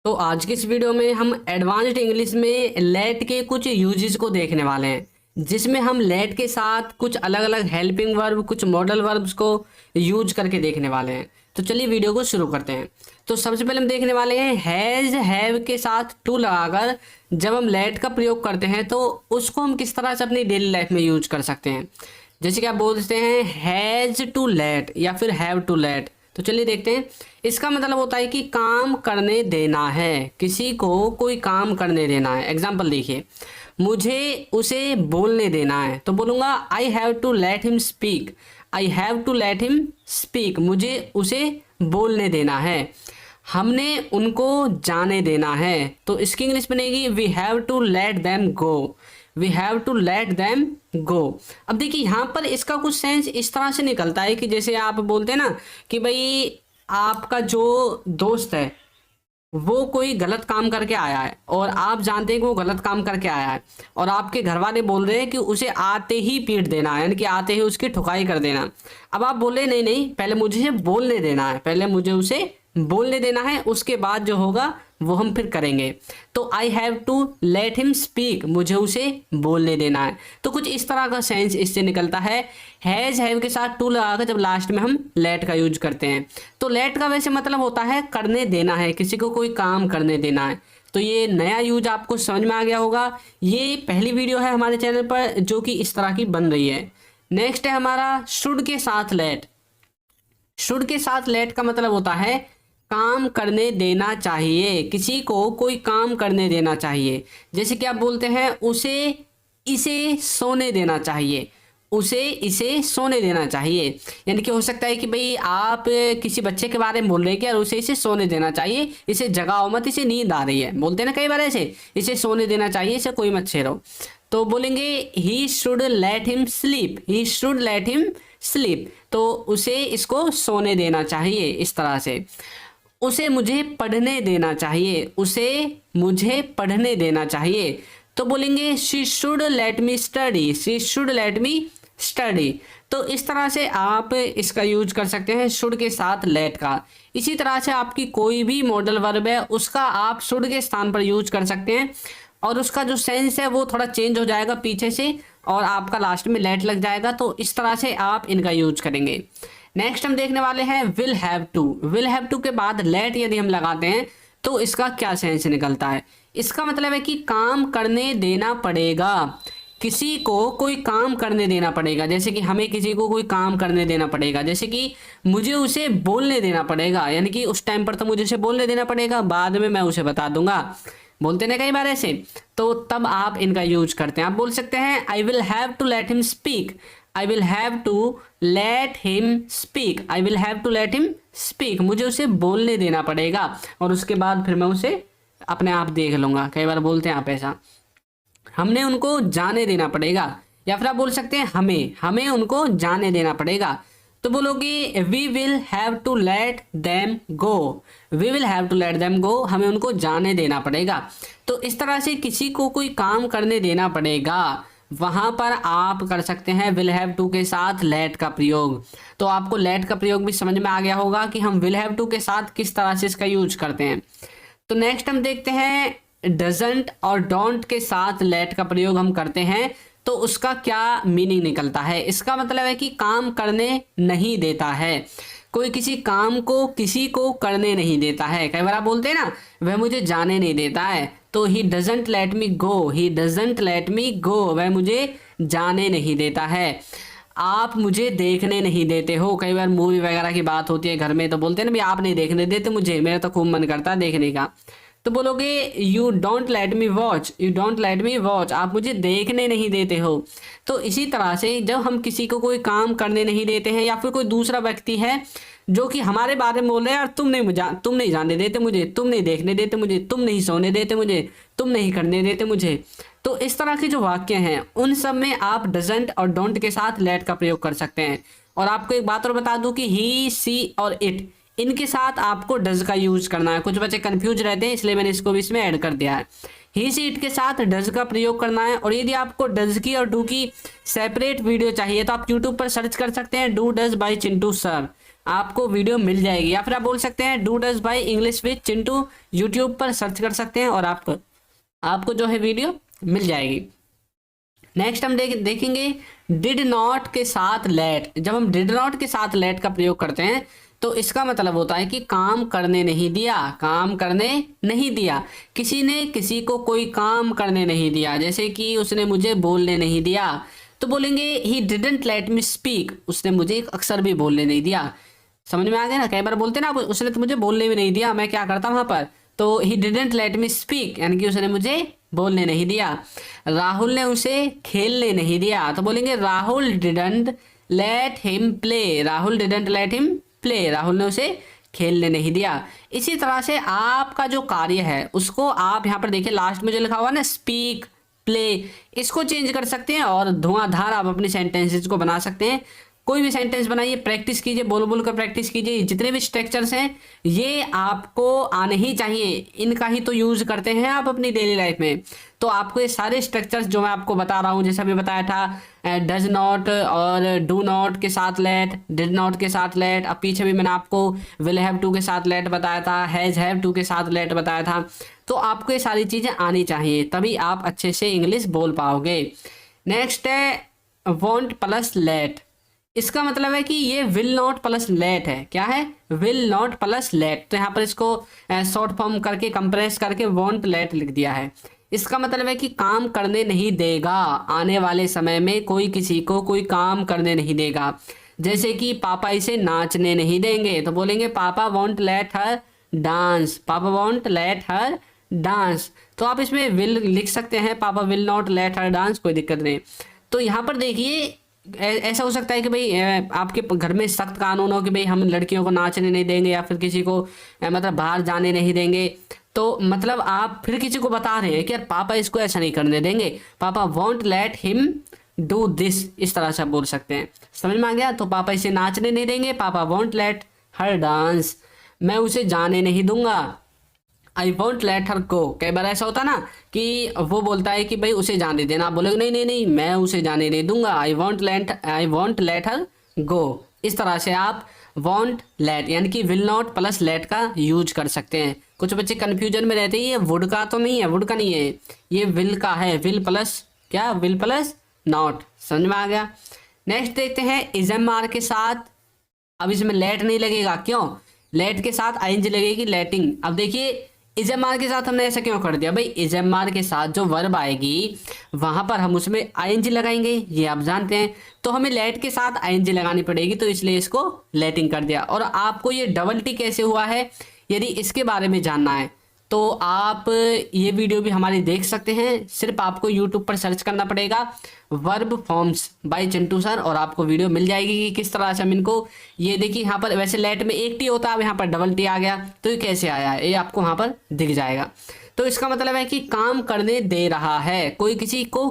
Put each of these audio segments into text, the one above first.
तो आज की इस वीडियो में हम एडवांस्ड इंग्लिश में लेट के कुछ यूजेस को देखने वाले हैं, जिसमें हम लेट के साथ कुछ अलग अलग हेल्पिंग वर्ब, कुछ मॉडल वर्ब्स को यूज करके देखने वाले हैं। तो चलिए वीडियो को शुरू करते हैं। तो सबसे पहले हम देखने वाले हैं हैज़ हैव के साथ टू लगाकर जब हम लेट का प्रयोग करते हैं तो उसको हम किस तरह से अपनी डेली लाइफ में यूज कर सकते हैं। जैसे कि आप बोलते हैं हैज़ टू लेट या फिर हैव टू लेट। तो चलिए देखते हैं। इसका मतलब होता है कि काम करने देना है, किसी को कोई काम करने देना है। एग्जाम्पल देखिए, मुझे उसे बोलने देना है तो बोलूँगा I have to let him speak. I have to let him speak, मुझे उसे बोलने देना है। हमने उनको जाने देना है तो इसकी इंग्लिश बनेगी we have to let them go. We have to let them go. अब देखिए यहाँ पर इसका कुछ सेंस इस तरह से निकलता है कि जैसे आप बोलते हैं ना कि भाई आपका जो दोस्त है वो कोई गलत काम करके आया है और आप जानते हैं कि वो गलत काम करके आया है और आपके घर वाले बोल रहे हैं कि उसे आते ही पीट देना है, यानी कि आते ही उसकी ठुकाई कर देना। अब आप बोले नहीं नहीं, पहले मुझे बोलने देना है, पहले मुझे उसे बोलने देना है, उसके बाद जो होगा वो हम फिर करेंगे। तो I have to let him speak, मुझे उसे बोलने देना है। तो कुछ इस तरह का सेंस इससे निकलता है हैज़ हैव के साथ टू लगाकर जब लास्ट में हम लेट का यूज करते हैं। तो लेट का वैसे मतलब होता है करने देना है, किसी को कोई काम करने देना है। तो ये नया यूज आपको समझ में आ गया होगा। ये पहली वीडियो है हमारे चैनल पर जो कि इस तरह की बन रही है। नेक्स्ट है हमारा शुड के साथ लेट। शुड के साथ लेट का मतलब होता है काम करने देना चाहिए, किसी को कोई काम करने देना चाहिए। जैसे कि आप बोलते हैं उसे इसे सोने देना चाहिए, उसे इसे सोने देना चाहिए। यानी कि हो सकता है कि भाई आप किसी बच्चे के बारे में बोल रहे हैं कि यार उसे इसे सोने देना चाहिए, इसे जगाओ मत, इसे नींद आ रही है, बोलते हैं ना कई बार ऐसे, इसे सोने देना चाहिए, इसे कोई मत छेड़ो। तो बोलेंगे he should let him sleep. He should let him sleep, तो उसे इसको सोने देना चाहिए। इस तरह से उसे मुझे पढ़ने देना चाहिए, उसे मुझे पढ़ने देना चाहिए। तो बोलेंगे she should let me study. She should let me study. तो इस तरह से आप इसका यूज कर सकते हैं शुड के साथ लेट का। इसी तरह से आपकी कोई भी मॉडल वर्ब है उसका आप शुड के स्थान पर यूज कर सकते हैं और उसका जो सेंस है वो थोड़ा चेंज हो जाएगा पीछे से और आपका लास्ट में लेट लग जाएगा। तो इस तरह से आप इनका यूज करेंगे। नेक्स्ट हम देखने वाले हैं will have to. Will have to के बाद लेट यदि हम लगाते हैं तो इसका क्या सेंस निकलता है। इसका मतलब है कि काम करने देना पड़ेगा, किसी को कोई काम करने देना पड़ेगा। जैसे कि हमें किसी को कोई काम करने देना पड़ेगा, जैसे कि मुझे उसे बोलने देना पड़ेगा, यानी कि उस टाइम पर तो मुझे उसे बोलने देना पड़ेगा, बाद में मैं उसे बता दूंगा, बोलते ना कई बार ऐसे। तो तब आप इनका यूज करते हैं। आप बोल सकते हैं I will have to let him speak. I will have to let him speak. I will have to let him speak, मुझे उसे बोलने देना पड़ेगा और उसके बाद फिर मैं उसे अपने आप देख लूंगा। कई बार बोलते हैं आप ऐसा, हमने उनको जाने देना पड़ेगा। या फिर आप बोल सकते हैं हमें उनको जाने देना पड़ेगा। तो बोलोगे we will have to let them go. We will have to let them go, हमें उनको जाने देना पड़ेगा। तो इस तरह से किसी को कोई काम करने देना पड़ेगा, वहां पर आप कर सकते हैं विल हैव टू के साथ लेट का प्रयोग। तो आपको लेट का प्रयोग भी समझ में आ गया होगा कि हम विल हैव टू के साथ किस तरह से इसका यूज करते हैं। तो नेक्स्ट हम देखते हैं डजंट और डोंट के साथ लेट का प्रयोग हम करते हैं तो उसका क्या मीनिंग निकलता है। इसका मतलब है कि काम करने नहीं देता है, कोई किसी काम को किसी को करने नहीं देता है। कई बार आप बोलते हैं ना वह मुझे जाने नहीं देता है, तो he doesn't let me go. He doesn't let me go, वह मुझे जाने नहीं देता है। आप मुझे देखने नहीं देते हो। कई बार मूवी वगैरह की बात होती है घर में तो बोलते हैं ना भाई आप नहीं देखने देते मुझे, मेरा तो खूब मन करता है देखने का। तो बोलोगे you don't let me watch. You don't let me watch, आप मुझे देखने नहीं देते हो। तो इसी तरह से जब हम किसी को कोई काम करने नहीं देते हैं या फिर कोई दूसरा व्यक्ति है जो कि हमारे बारे में बोल रहे हैं और तुम नहीं जाने देते मुझे, तुम नहीं देखने देते मुझे, तुम नहीं सोने देते मुझे, तुम नहीं करने देते मुझे। तो इस तरह के जो वाक्य हैं उन सब में आप डजंट और डोंट के साथ लेट का प्रयोग कर सकते हैं। और आपको एक बात और बता दूं कि ही सी और इट, इनके साथ आपको डज का यूज करना है। कुछ बच्चे कंफ्यूज रहते हैं इसलिए मैंने इसको भी इसमें ऐड कर दिया है। ही सी इट के साथ डज का प्रयोग करना है। और यदि आपको डज की और डू की सेपरेट वीडियो चाहिए तो आप यूट्यूब पर सर्च कर सकते हैं do does by Chintu sir. आपको वीडियो मिल जाएगी। या फिर आप बोल सकते हैं do does by English with Chintu, YouTube पर सर्च कर सकते हैं और आपको जो है वीडियो मिल जाएगी। नेक्स्ट हम देखेंगे डिड नॉट के साथ लेट। जब हम डिड नॉट के साथ लेट का प्रयोग करते हैं तो इसका मतलब होता है कि काम करने नहीं दिया, काम करने नहीं दिया। किसी ने किसी को कोई काम करने नहीं दिया, जैसे कि उसने मुझे बोलने नहीं दिया, तो बोलेंगे he didn't let me speak, उसने मुझे एक अक्षर भी बोलने नहीं दिया। समझ में आ गया ना, कई बार बोलते ना उसने तो मुझे बोलने भी नहीं दिया, मैं क्या करता वहां पर, तो he didn't let me speak यानी कि उसने मुझे बोलने नहीं दिया। राहुल ने उसे खेलने नहीं दिया, तो बोलेंगे Rahul didn't let him play, Rahul didn't let him play, Rahul ने उसे खेलने नहीं दिया। इसी तरह से आपका जो कार्य है उसको आप यहाँ पर देखिए लास्ट में जो लिखा हुआ ना स्पीक, प्ले, इसको चेंज कर सकते हैं और धुआंधार आप अपने सेंटेंसेस को बना सकते हैं। कोई भी सेंटेंस बनाइए, प्रैक्टिस कीजिए, बोल बोल कर प्रैक्टिस कीजिए। जितने भी स्ट्रक्चर्स हैं ये आपको आने ही चाहिए, इनका ही तो यूज करते हैं आप अपनी डेली लाइफ में। तो आपको ये सारे स्ट्रक्चर्स जो मैं आपको बता रहा हूँ, जैसे अभी बताया था डज नॉट और डू नॉट के साथ लेट, डिड नॉट के साथ लेट, अब पीछे भी मैंने आपको विल हैव टू के साथ लेट बताया था, हैज हैव टू के साथ लेट बताया था। तो आपको ये सारी चीज़ें आनी चाहिए, तभी आप अच्छे से इंग्लिश बोल पाओगे। नेक्स्ट है वॉन्ट प्लस लेट। इसका मतलब है कि ये विल नॉट प्लस लेट है। क्या है? Will not plus let. तो यहाँ पर इसको शॉर्ट फॉर्म करके कंप्रेस करके वॉन्ट लेट लिख दिया है। इसका मतलब है कि काम करने नहीं देगा, आने वाले समय में कोई किसी को कोई काम करने नहीं देगा। जैसे कि पापा इसे नाचने नहीं देंगे, तो बोलेंगे पापा वॉन्ट लेट हर डांस, पापा वॉन्ट लेट हर डांस। तो आप इसमें विल लिख सकते हैं, पापा will not let her dance, कोई दिक्कत नहीं। तो यहाँ पर देखिए ऐसा हो सकता है कि भाई आपके घर में सख्त कानून हो कि भाई हम लड़कियों को नाचने नहीं देंगे या फिर किसी को मतलब बाहर जाने नहीं देंगे। तो मतलब आप फिर किसी को बता रहे हैं कि यार पापा इसको ऐसा नहीं करने देंगे, पापा won't let him do this, इस तरह से आप बोल सकते हैं। समझ में आ गया? तो पापा इसे नाचने नहीं देंगे, पापा वॉन्ट लेट हर डांस, मैं उसे जाने नहीं दूंगा, आई वॉन्ट लेट हर गो। कई बार ऐसा होता ना कि वो बोलता है कि भाई उसे जाने देना, आप बोलोगे नहीं नहीं नहीं मैं उसे जाने नहीं दूंगा, आई वॉन्ट लेट हर गो। इस तरह से आप वॉन्ट लेट यानी कि विल नॉट प्लस लेट का यूज कर सकते हैं। कुछ बच्चे कन्फ्यूजन में रहते हैं, ये वुड का तो नहीं है, वुड का नहीं है, ये विल का है, विल प्लस क्या, विल प्लस नॉट। समझ में आ गया? नेक्स्ट देखते हैं इजम आर के साथ। अब इसमें लेट नहीं लगेगा, क्यों? लेट के साथ आईएनजी लगेगी, लेटिंग। अब देखिए इजम आर के साथ हमने ऐसा क्यों कर दिया भाई, इजम आर के साथ जो वर्ब आएगी वहां पर हम उसमें आईएनजी लगाएंगे, ये आप जानते हैं। तो हमें लेट के साथ आईएनजी लगानी पड़ेगी, तो इसलिए इसको लेटिंग कर दिया। और आपको ये डबल टी कैसे हुआ है, यदि इसके बारे में जानना है तो आप ये वीडियो भी हमारी देख सकते हैं। सिर्फ आपको यूट्यूब पर सर्च करना पड़ेगा verb forms by Chintu sir, और आपको वीडियो मिल जाएगी कि किस तरह से हम इनको, ये देखिए यहाँ पर वैसे लेट में एक टी होता है, अब यहाँ पर डबल टी आ गया, तो ये कैसे आया है ये आपको वहाँ पर दिख जाएगा। तो इसका मतलब है कि काम करने दे रहा है, कोई किसी को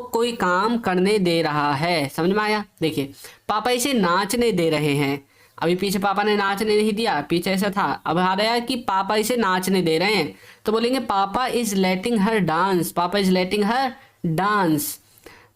कोई काम करने दे रहा है। समझ में आया? देखिए पापा इसे नाचने दे रहे हैं, अभी पीछे पापा ने नाचने नहीं दिया, पीछे ऐसा था, अब आ रहा है कि पापा इसे नाचने दे रहे हैं, तो बोलेंगे पापा इज लेटिंग हर डांस, पापा इज लेटिंग हर डांस।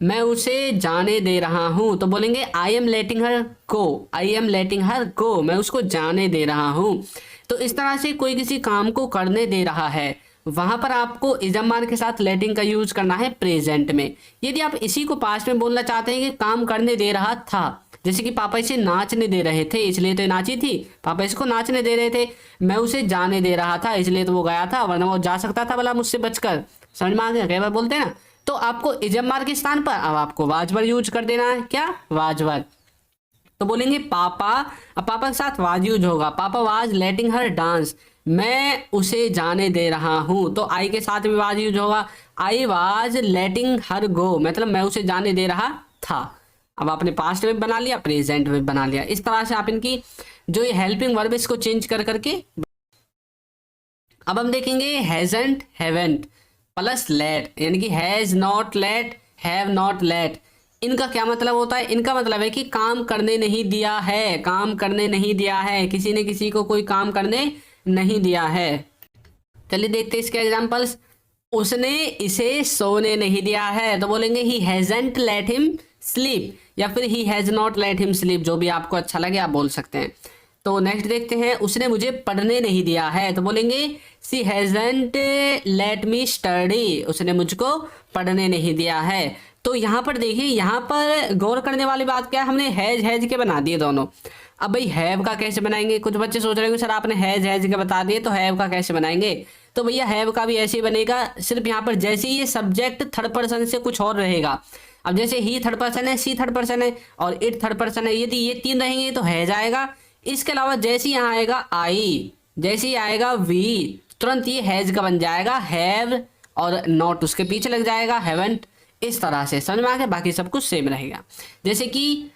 मैं उसे जाने दे रहा हूँ, तो बोलेंगे I am letting her go, I am letting हर गो, मैं उसको जाने दे रहा हूँ। तो इस तरह से कोई किसी काम को करने दे रहा है, वहां पर आपको इजम आर के साथ लेटिंग का यूज करना है प्रेजेंट में। यदि आप इसी को पास्ट में बोलना चाहते हैं कि काम करने दे रहा था, जैसे कि पापा इसे नाचने दे रहे थे इसलिए तो नाची थी, पापा इसको नाचने दे रहे थे, मैं उसे जाने दे रहा था इसलिए तो वो गया था, वरना वो जा सकता था भला मुझसे बचकर। समझ में आ गया? कई बार बोलते हैं ना, तो आपको इजम आर के स्थान पर अब आपको वाजवर यूज कर देना है। क्या? वाजवर। तो बोलेंगे पापा, अब पापा के साथ वाज यूज होगा, पापा वाज लेटिंग हर डांस, मैं उसे जाने दे रहा हूँ। तो आई के साथ भी वाज यूज होगा, आई वाज लेटिंग हर गो, मतलब मैं उसे जाने दे रहा था। अब आपने पास्ट में बना लिया, प्रेजेंट में बना लिया। इस तरह से आप इनकी जो ये हेल्पिंग वर्ब इसको चेंज कर करके। अब हम देखेंगे हैजंट हैवेंट प्लस लेट, यानी कि has not let, have not let. इनका क्या मतलब होता है? इनका मतलब है कि काम करने नहीं दिया है, काम करने नहीं दिया है, किसी ने किसी को कोई काम करने नहीं दिया है। चलिए देखते हैं इसके एग्जांपल्स। उसने इसे सोने नहीं दिया है, तो बोलेंगे he hasn't let him sleep, या फिर he has not let him sleep, जो भी आपको अच्छा लगे आप बोल सकते हैं। तो नेक्स्ट देखते हैं, उसने मुझे पढ़ने नहीं दिया है, तो बोलेंगे सी हैजंट लेट मी स्टडी, उसने मुझको पढ़ने नहीं दिया है। तो यहाँ पर देखिए, यहाँ पर गौर करने वाली बात क्या है, हमने हैज के बना दिए दोनों। अब भाई हैव का कैसे बनाएंगे? कुछ बच्चे सोच रहे होंगे सर आपने हैज के बता दिए तो हैव का कैसे बनाएंगे? तो भैया हैव का भी ऐसे ही बनेगा, सिर्फ यहाँ पर जैसे ये सब्जेक्ट थर्ड पर्सन से कुछ और रहेगा। अब जैसे ही थर्ड पर्सन है, सी थर्ड पर्सन है और इट थर्ड पर्सन है, यदि ये तीन रहेंगे तो हैज आएगा। इसके अलावा जैसे ही यहाँ आएगा आई, जैसे ही आएगा वी, तुरंत ये हैज का बन जाएगा हैव, और नॉट उसके पीछे लग जाएगा हैवंट। इस तरह से समझ में आ गया, बाकी सब कुछ सेम रहेगा। जैसे कि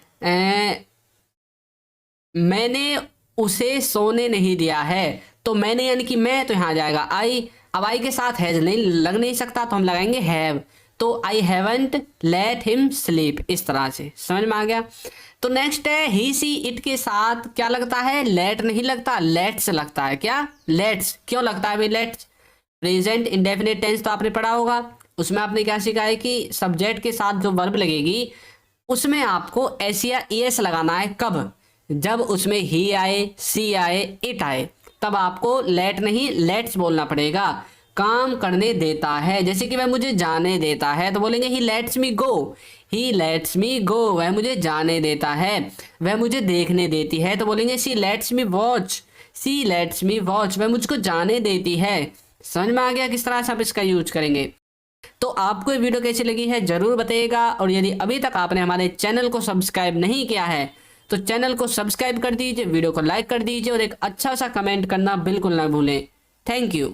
मैंने उसे सोने नहीं दिया है, तो मैंने यानी कि मैं, तो यहाँ जाएगा आई। अब आई के साथ हैज नहीं लग नहीं सकता तो हम लगाएंगे हैव, तो I haven't let him sleep. इस तरह से समझ में आ गया। तो नेक्स्ट है ही सी इट के साथ क्या लगता है? लेट नहीं लगता, लेट्स लगता है। क्या लेट्स क्यों लगता है भाई? लेट्स प्रेजेंट इंडेफिनिट टेंस तो आपने पढ़ा होगा, उसमें आपने क्या सीखा है कि सब्जेक्ट के साथ जो वर्ब लगेगी उसमें आपको एस या एस लगाना है। कब? जब उसमें ही आए, सी आए, इट आए, तब आपको लेट नहीं लेट्स बोलना पड़ेगा। काम करने देता है, जैसे कि वह मुझे जाने देता है, तो बोलेंगे ही let's me go, he let's me go, वह मुझे जाने देता है। वह मुझे देखने देती है, तो बोलेंगे see let's me watch, see let's me watch, वह मुझको जाने देती है। समझ में आ गया किस तरह से आप इसका यूज करेंगे? तो आपको ये वीडियो कैसी लगी है जरूर बताइएगा, और यदि अभी तक आपने हमारे चैनल को सब्सक्राइब नहीं किया है तो चैनल को सब्सक्राइब कर दीजिए, वीडियो को लाइक कर दीजिए और एक अच्छा सा कमेंट करना बिल्कुल ना भूलें। Thank you.